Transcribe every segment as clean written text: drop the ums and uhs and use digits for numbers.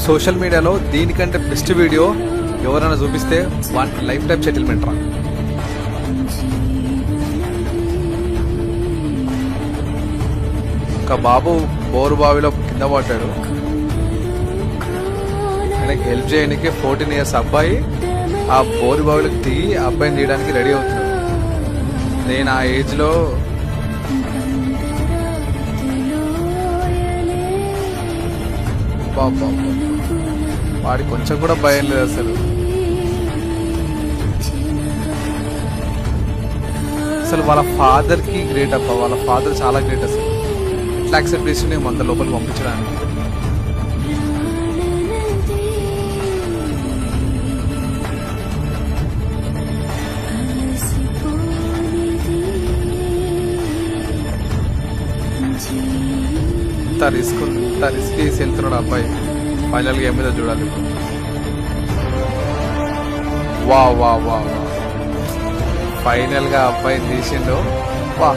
Social మీడియాలో దీనికంటే best video ఎవరైనా చూపిస్తే వాటి లైఫ్ టైం సెటిల్మెంట్ రా. ఒక బాబు బోరు బావిలో కింద పడ్డాడు. ఆయనకి హెల్ప్ చేయడానికి 14 years అబ్బాయి ఆ బోరు బావిలోకి దిగి ఆ అబ్బాయిని తీయడానికి రెడీ అవుతున్నాడు. నేను ఆ ఏజ్ లో వాడి కొంచెం కూడా భయం లేదు అసలు. అసలు వాళ్ళ ఫాదర్ కి గ్రేట్ అబ్బా, వాళ్ళ ఫాదర్ చాలా గ్రేట్. అసలు ఎట్లా యాక్సెప్ట్ చేసి నేను మన లోపలికి పంపించడానికి. ఇంత రిస్క్ చేసి వెళ్తున్నాడు అబ్బాయి. ఫైనల్ గా ఏమైందో చూడాలి. వా వా వా వా ఫైనల్ గా అబ్బాయిని తీసిండు. వా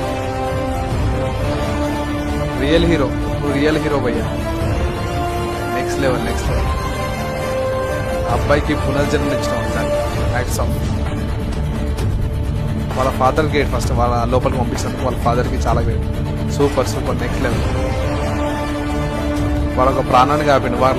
రియల్ హీరో, రియల్ హీరో భయ్యా. Next level. అబ్బాయికి పునర్జన్మ ఇచ్చినాం సార్. Hats off. వాళ్ళ ఫాదర్ గ్రేట్. ఫస్ట్ వాళ్ళ లోపలికి పంపించినందుకు వాళ్ళ ఫాదర్ కి చాలా గ్రేట్. Super next level. వాళ్ళొక ప్రాణాన్ని కాపాడు. వాళ్ళ